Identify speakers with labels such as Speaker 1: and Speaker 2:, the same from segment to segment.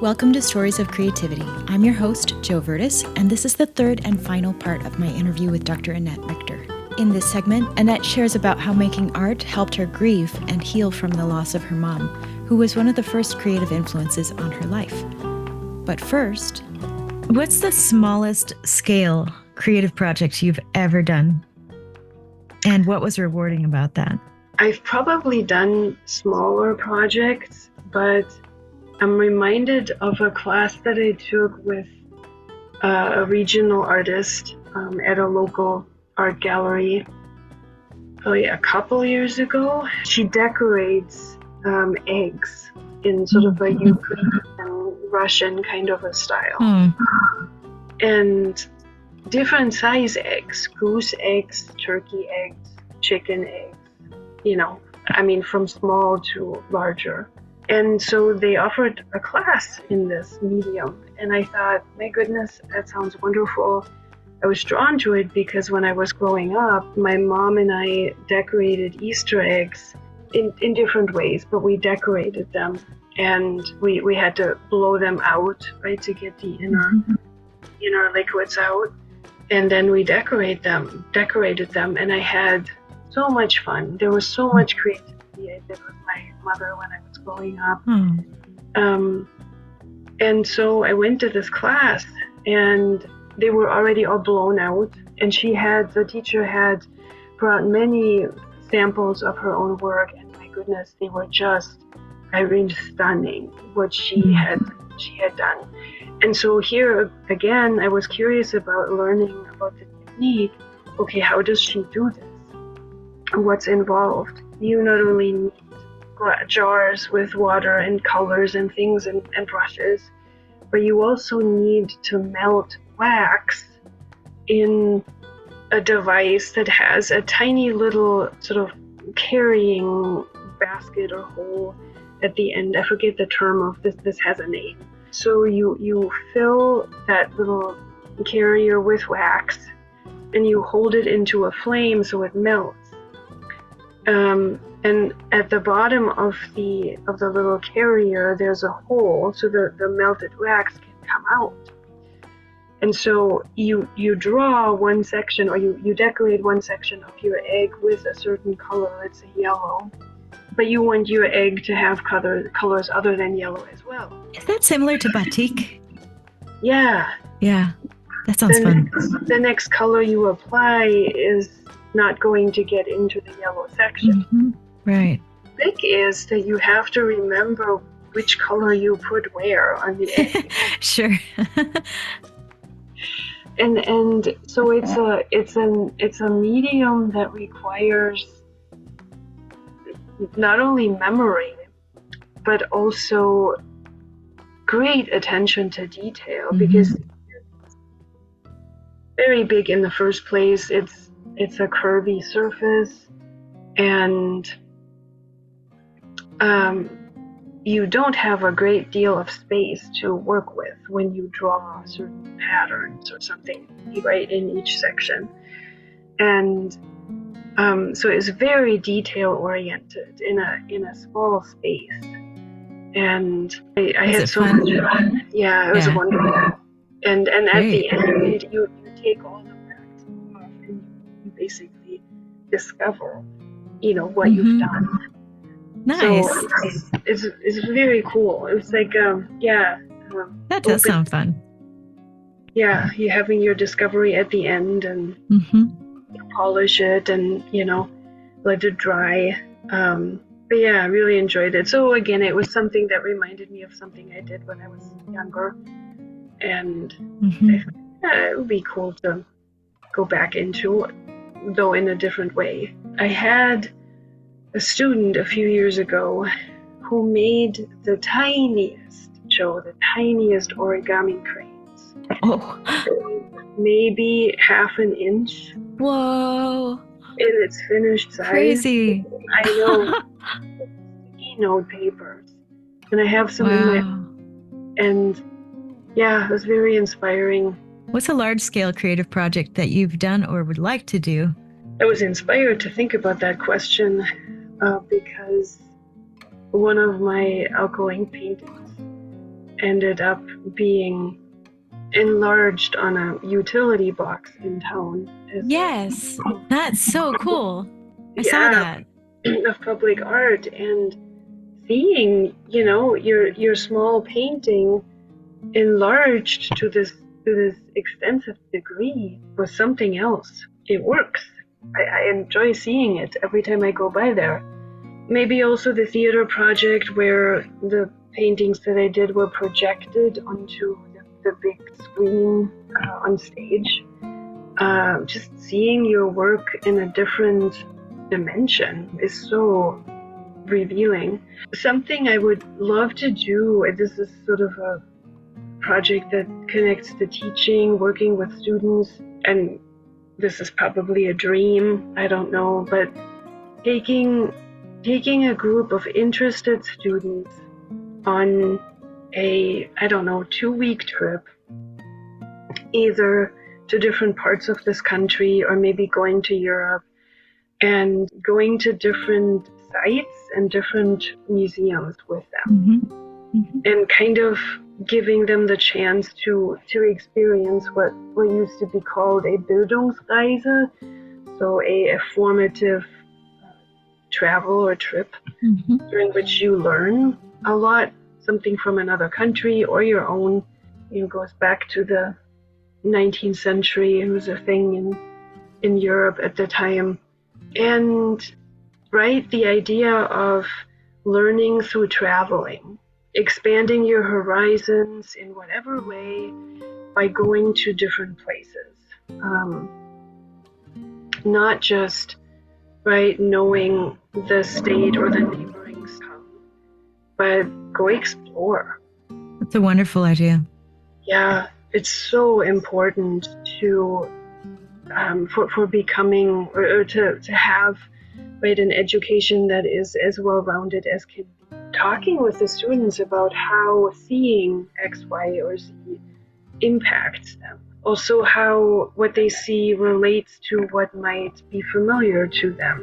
Speaker 1: Welcome to Stories of Creativity. I'm your host, Jo Vertis, and this is the third and final part of my interview with Dr. Annett Richter. In this segment, Annett shares about how making art helped her grieve and heal from the loss of her mom, who was one of the first creative influences on her life. But first, what's the smallest scale creative project you've ever done? And what was rewarding about that?
Speaker 2: I've probably done smaller projects, but I'm reminded of a class that I took with a regional artist at a local art gallery probably a couple years ago. She decorates eggs in sort of a Ukrainian, Russian kind of a style. And different size eggs, goose eggs, turkey eggs, chicken eggs, from small to larger. And so they offered a class in this medium. And I thought, my goodness, that sounds wonderful. I was drawn to it because when I was growing up, my mom and I decorated Easter eggs in different ways, but we decorated them. And we had to blow them out, right, to get the inner liquids out. And then we decorated them. And I had so much fun. There was so much creativity I did with my mother when I was growing up. And so I went to this class and they were already all blown out. And the teacher had brought many samples of her own work. And my goodness, they were just, stunning what she had done. And so here again, I was curious about learning about the technique. Okay, how does she do this? What's involved? You not only need jars with water and colors and things and brushes, but you also need to melt wax in a device that has a tiny little sort of carrying basket or hole at the end. I forget the term of this. This has a name. So you fill that little carrier with wax and you hold it into a flame so it melts. And at the bottom of the little carrier, there's a hole so the melted wax can come out. And so you draw one section, or you decorate one section of your egg with a certain color, let's say yellow, but you want your egg to have colors other than yellow as well.
Speaker 1: Is that similar to batik?
Speaker 2: Yeah.
Speaker 1: Yeah, that sounds fun.
Speaker 2: The next color you apply is not going to get into the yellow section.
Speaker 1: Mm-hmm. Right.
Speaker 2: The trick is that you have to remember which color you put where on the egg.
Speaker 1: Sure.
Speaker 2: and so it's a medium that requires not only memory but also great attention to detail, because it's very big in the first place. It's a curvy surface, and you don't have a great deal of space to work with when you draw certain patterns or something, right, in each section. And so it's very detail oriented in a small space. And I had so much fun. Yeah, it was wonderful. And at the end, you take all the wax off and you basically discover, what you've done.
Speaker 1: Nice.
Speaker 2: So it's very cool. It's like,
Speaker 1: that does sound fun.
Speaker 2: Yeah, you're having your discovery at the end, and you polish it and, let it dry. But yeah, I really enjoyed it. So again, it was something that reminded me of something I did when I was younger. And it would be cool to go back into, though in a different way. I had a student a few years ago who made the tiniest origami cranes.
Speaker 1: Oh.
Speaker 2: Maybe half an inch.
Speaker 1: Whoa.
Speaker 2: In its finished size.
Speaker 1: Crazy.
Speaker 2: I know. Sticky note papers. And I have some in my... And yeah, it was very inspiring.
Speaker 1: What's a large-scale creative project that you've done or would like to do?
Speaker 2: I was inspired to think about that question because one of my alcoholink paintings ended up being enlarged on a utility box in town.
Speaker 1: Yes, that's so cool. I saw
Speaker 2: Yeah,
Speaker 1: that.
Speaker 2: of public art, and seeing, your small painting enlarged to this extensive degree was something else. It works. I enjoy seeing it every time I go by there. Maybe also the theater project where the paintings that I did were projected onto the big screen on stage. Just seeing your work in a different dimension is so revealing. Something I would love to do, and this is sort of a project that connects to teaching, working with students, and this is probably a dream, I don't know, but taking a group of interested students on a, I don't know, 2-week trip, either to different parts of this country or maybe going to Europe, and going to different sites and different museums with them, and kind of giving them the chance to experience what used to be called a Bildungsreise, so a formative travel or trip during which you learn a lot, something from another country or your own. Goes back to the 19th century. It was a thing in Europe at the time. And right, the idea of learning through traveling, expanding your horizons in whatever way by going to different places. Not just, right, knowing the state or the neighboring town, but go explore.
Speaker 1: That's a wonderful idea.
Speaker 2: Yeah, it's so important to for becoming or to have, right, an education that is as well-rounded as can be. Talking with the students about how seeing X, Y, or Z impacts them. Also how what they see relates to what might be familiar to them.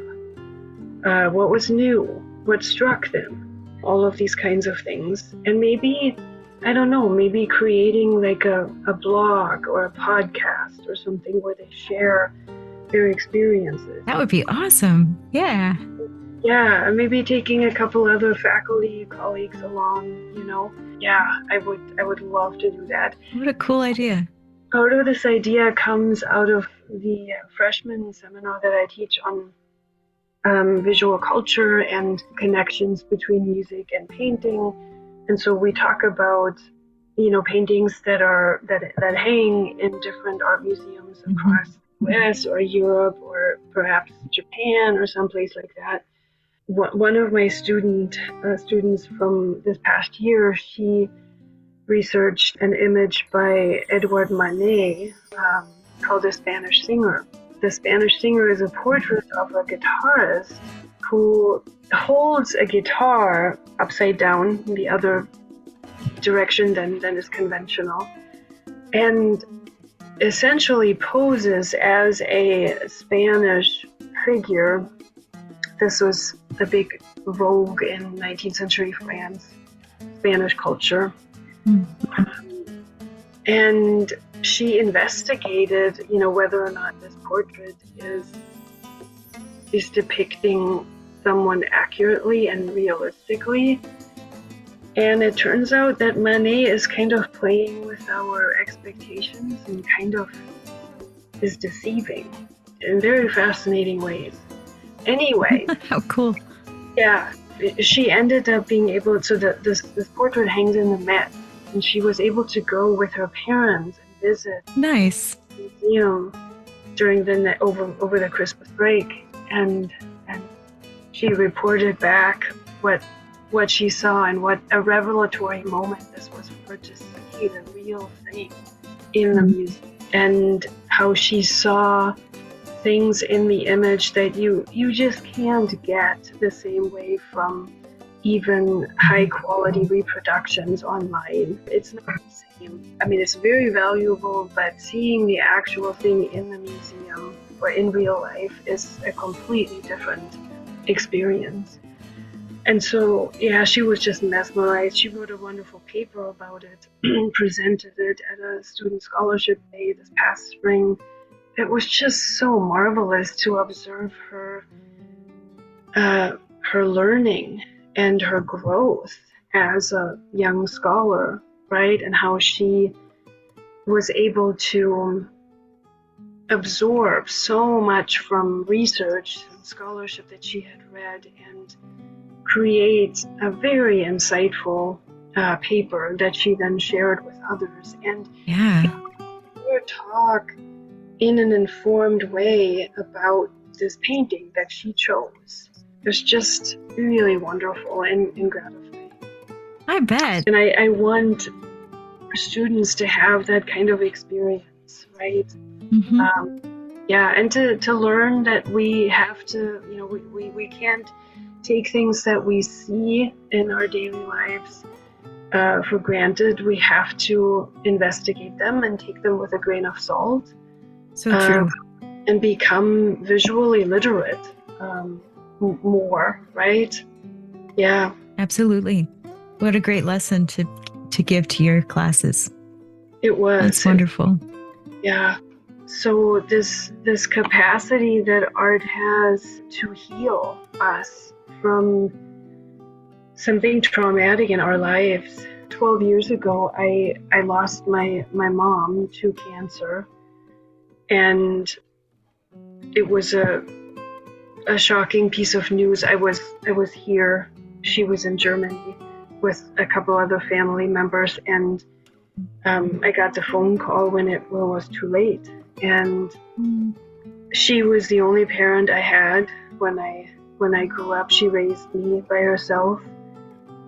Speaker 2: What was new, what struck them, all of these kinds of things. And maybe, I don't know, maybe creating like a blog or a podcast or something where they share their experiences.
Speaker 1: That would be awesome. Yeah.
Speaker 2: Yeah, and maybe taking a couple other faculty colleagues along, Yeah, I would love to do that.
Speaker 1: What a cool idea.
Speaker 2: Part of this idea comes out of the freshman seminar that I teach on visual culture and connections between music and painting. And so we talk about, paintings that hang in different art museums across the US or Europe or perhaps Japan or someplace like that. One of my students from this past year, she researched an image by Manet called The Spanish Singer. The Spanish Singer is a portrait of a guitarist who holds a guitar upside down in the other direction than is conventional, and essentially poses as a Spanish figure. This was a big vogue in 19th century France, Spanish culture. And she investigated, whether or not this portrait is depicting someone accurately and realistically. And it turns out that Manet is kind of playing with our expectations and kind of is deceiving in very fascinating ways. Anyway.
Speaker 1: How cool.
Speaker 2: Yeah, she ended up being able to, this portrait hangs in the Met, and she was able to go with her parents and visit
Speaker 1: Nice.
Speaker 2: the museum during over the Christmas break, and she reported back what she saw and what a revelatory moment this was for her to see the real thing in the museum, and how she saw things in the image that you just can't get the same way from even high quality reproductions online. It's not the same. I mean, it's very valuable, but seeing the actual thing in the museum or in real life is a completely different experience. And so, yeah, she was just mesmerized. She wrote a wonderful paper about it, presented it at a student scholarship day this past spring. It was just so marvelous to observe her learning and her growth as a young scholar, right? And how she was able to absorb so much from research and scholarship that she had read and create a very insightful paper that she then shared with others. And her talk in an informed way about this painting that she chose. It was just really wonderful and gratifying.
Speaker 1: I bet.
Speaker 2: And I want students to have that kind of experience, right?
Speaker 1: Mm-hmm.
Speaker 2: And to learn that we have to, we can't take things that we see in our daily lives for granted. We have to investigate them and take them with a grain of salt.
Speaker 1: So true.
Speaker 2: And become visually literate more, right? Yeah.
Speaker 1: Absolutely. What a great lesson to give to your classes.
Speaker 2: It was.
Speaker 1: That's wonderful.
Speaker 2: Yeah. So this capacity that art has to heal us from something traumatic in our lives. 12 years ago, I lost my mom to cancer. And it was a shocking piece of news. I was here. She was in Germany with a couple other family members, and I got the phone call when it was too late. And she was the only parent I had when I grew up. She raised me by herself,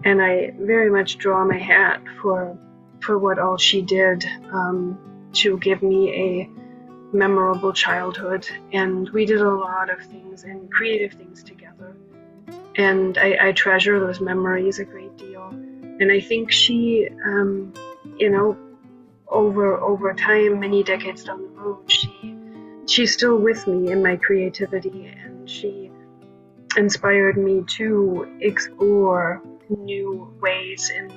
Speaker 2: and I very much draw my hat for what all she did to give me a memorable childhood. And we did a lot of things and creative things together, and I treasure those memories a great deal. And I think she over time, many decades down the road, she's still with me in my creativity, and she inspired me to explore new ways in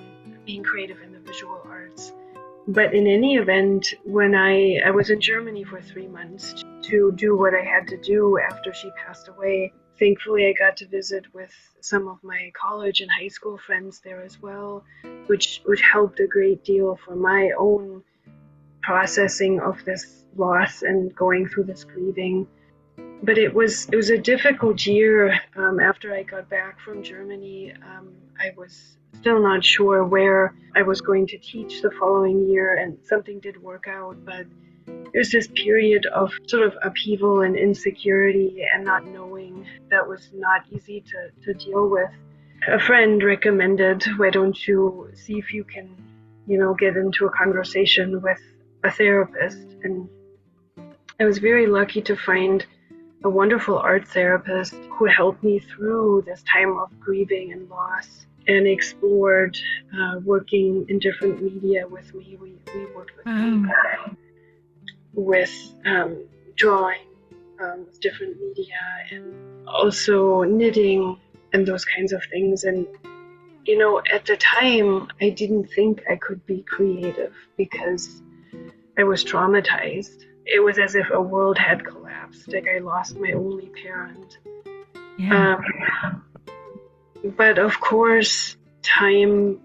Speaker 2: being creative in the visual arts. But in any event, when I was in Germany for 3 months to do what I had to do after she passed away, thankfully I got to visit with some of my college and high school friends there as well, which helped a great deal for my own processing of this loss and going through this grieving. But it was a difficult year. After I got back from Germany, I was still not sure where I was going to teach the following year, and something did work out, but there's this period of sort of upheaval and insecurity and not knowing that was not easy to deal with. A friend recommended, why don't you see if you can, get into a conversation with a therapist. And I was very lucky to find a wonderful art therapist who helped me through this time of grieving and loss and explored working in different media with me. We worked with paper, with drawing, with different media, and also knitting and those kinds of things. And at the time, I didn't think I could be creative because I was traumatized. It was as if a world had collapsed, like I lost my only parent.
Speaker 1: Yeah.
Speaker 2: But of course, time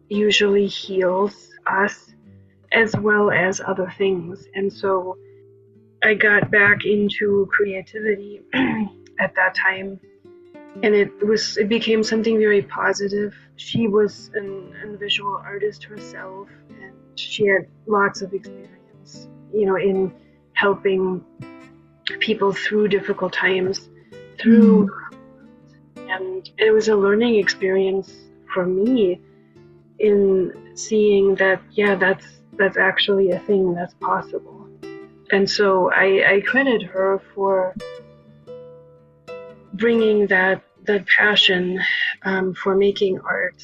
Speaker 2: usually heals us as well as other things. And so I got back into creativity at that time. And it became something very positive. She was a visual artist herself, and she had lots of experience, in helping people through difficult times, and it was a learning experience for me in seeing that, that's actually a thing that's possible. And so I credit her for bringing that passion for making art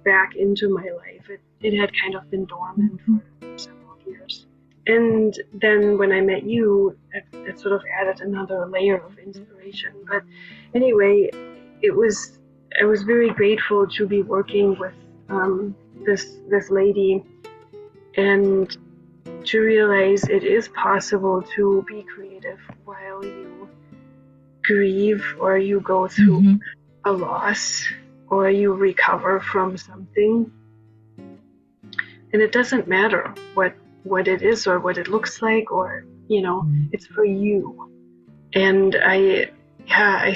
Speaker 2: back into my life. It had kind of been dormant for several years. And then when I met you, it sort of added another layer of inspiration. But anyway, it was I was very grateful to be working with this lady, and to realize it is possible to be creative while you grieve or you go through a loss or you recover from something. And it doesn't matter what it is or what it looks like, or, it's for you. And I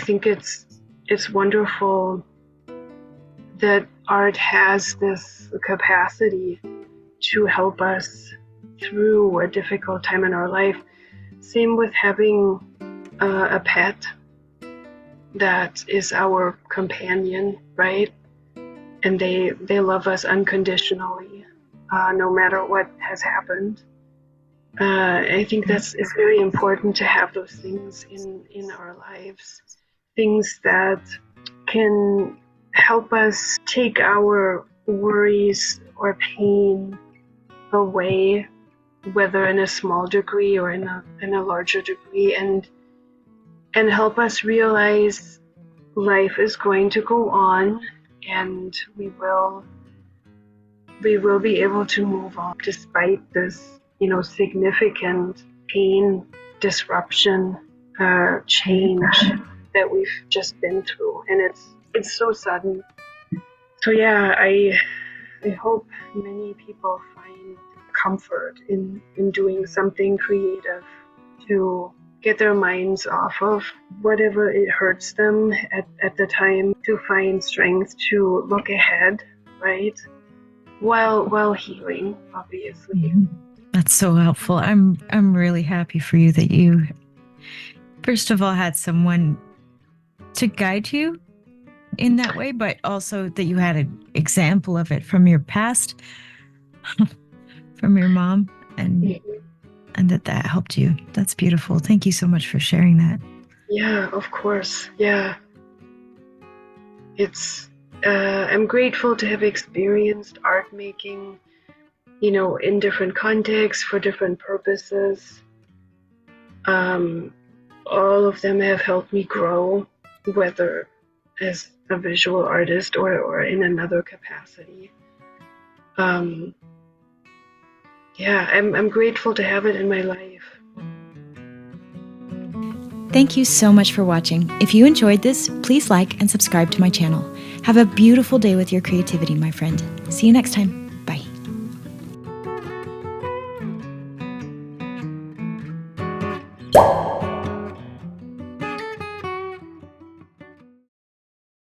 Speaker 2: think it's wonderful that art has this capacity to help us through a difficult time in our life. Same with having a pet that is our companion, right? And they love us unconditionally, no matter what has happened. I think it's very important to have those things in our lives, things that can help us take our worries or pain away, whether in a small degree or in a larger degree, and help us realize life is going to go on, and we will be able to move on despite this, significant pain, disruption, change that we've just been through, and it's so sudden. So yeah, I hope many people find comfort in doing something creative to get their minds off of whatever it hurts them at the time, to find strength to look ahead, right? While healing, obviously.
Speaker 1: That's so helpful. I'm really happy for you that you, first of all, had someone to guide you in that way, but also that you had an example of it from your past, from your mom, and that helped you. That's beautiful. Thank you so much for sharing that.
Speaker 2: Yeah, of course. Yeah. I'm grateful to have experienced art making, in different contexts for different purposes. All of them have helped me grow, whether as a visual artist or in another capacity. I'm grateful to have it in my life.
Speaker 1: Thank you so much for watching. If you enjoyed this, please like and subscribe to my channel. Have a beautiful day with your creativity, my friend. See you next time.